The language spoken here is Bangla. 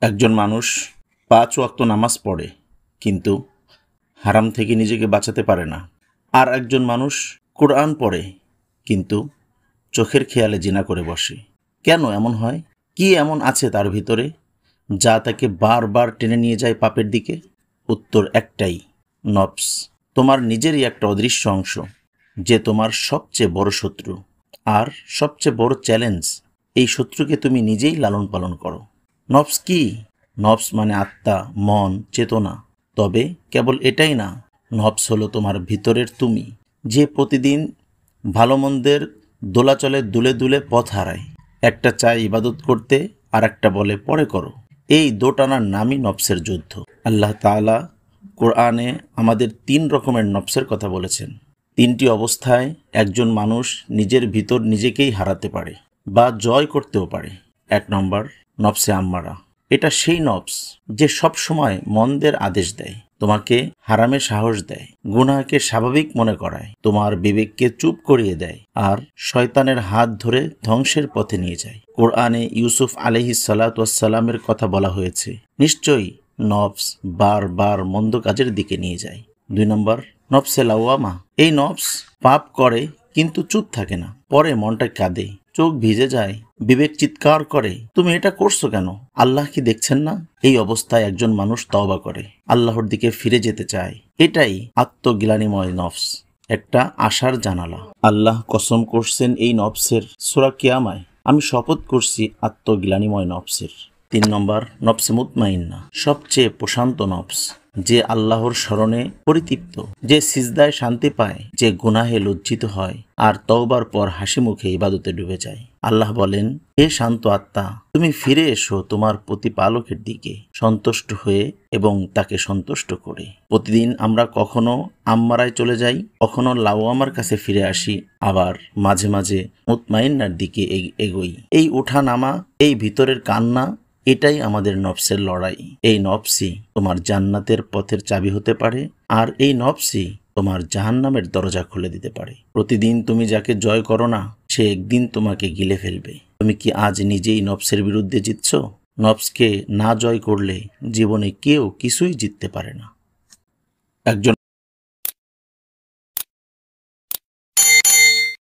একজন মানুষ ৫ ওয়াক্ত নামাজ পড়ে কিন্তু হারাম থেকে নিজেকে বাঁচাতে পারে না। আর একজন মানুষ কোরআন পড়ে কিন্তু চোখের খেয়ালে জিনা করে বসে। কেন এমন হয়? কি এমন আছে তার ভিতরে যা তাকে বারবার টেনে নিয়ে যায় পাপের দিকে? উত্তর একটাই, নফস। তোমার নিজেরই একটা অদৃশ্য অংশ, যে তোমার সবচেয়ে বড় শত্রু আর সবচেয়ে বড় চ্যালেঞ্জ। এই শত্রুকে তুমি নিজেই লালন পালন করো। নফস কি? নফস মানে আত্মা, মন, চেতনা। তবে কেবল এটাই না, নফস হলো তোমার ভিতরের তুমি, যে প্রতিদিন ভালো মন্দের দোলাচলে দুলে দুলে পথ হারায়। একটা চায় ইবাদত করতে, আর একটা বলে পরে করো। এই দোটানার নামই নফসের যুদ্ধ। আল্লাহ তাআলা কোরআনে আমাদের ৩ রকমের নফসের কথা বলেছেন। ৩টি অবস্থায় একজন মানুষ নিজের ভিতর নিজেকেই হারাতে পারে বা জয় করতেও পারে। ১ নম্বর, নফসে আম্মারা। এটা সেই নফস যে সব সময় মন্দের আদেশ দেয়, তোমাকে হারামে সাহস দেয়, গুনাহকে স্বাভাবিক মনে করায়, তোমার বিবেককে চুপ করিয়ে দেয় আর শয়তানের হাত ধরে ধ্বংসের পথে নিয়ে যায়। কোরআনে ইউসুফ আলাইহিস সালাতু ওয়াস সালামের কথা বলা হয়েছে। নিশ্চয়ই নফস বারবার মন্দ কাজের দিকে নিয়ে যায়। ২ নম্বর, নফসে লাওয়ামা। এই নফস পাপ করে কিন্তু চুপ থাকে না। পরে মনটা কাঁদে, চোখ ভিজে যায়, বিবেক চিৎকার করে, তুমি এটা করছো কেন? আল্লাহ কি দেখছেন না? এই অবস্থায় একজন মানুষ তওবা করে, আল্লাহর দিকে ফিরে যেতে চায়। এটাই আত্মগ্লানিময় নফস, একটা আশার জানালা। আল্লাহ কসম করছেন এই নফসের, সূরা কিয়ামায়, আমি শপথ করছি আত্মগ্লানিময় নফসের। ৩ নম্বর, নফসে মুতমাইন্না। সবচেয়ে প্রশান্ত নফস, যে আল্লাহর স্মরণে পরিতৃপ্ত, যে সিজদায় শান্তি পায়, যে গুনাহে লজ্জিত হয় আর তওবার পর হাসি মুখে ইবাদতে ডুবে যায়। আল্লাহ বলেন, হে শান্ত আত্মা, তুমি ফিরে এসো তোমার প্রতিপালকের দিকে, সন্তুষ্ট হয়ে এবং তাকে সন্তুষ্ট করে। প্রতিদিন আমরা কখনো আম্মারায় চলে যাই, কখনো লাওয়ামার কাছে ফিরে আসি, আবার মাঝে মাঝে মুতমাইন্নার দিকে এগোই। এই ওঠা নামা, এই ভিতরের কান্না, এটাই আমাদের নফসের লড়াই। এই নফসই তোমার জান্নাতের পথের চাবি হতে পারে, আর এই নফসই তোমার জাহান্নামের দরজা খুলে দিতে পারে। প্রতিদিন তুমি যাকে জয় করো না, সে একদিন তোমাকে গিলে ফেলবে। তুমি কি আজ নিজেই নফসের বিরুদ্ধে জিতছ? নফসকে না জয় করলে জীবনে কেউ কিছুই জিততে পারে না। একজন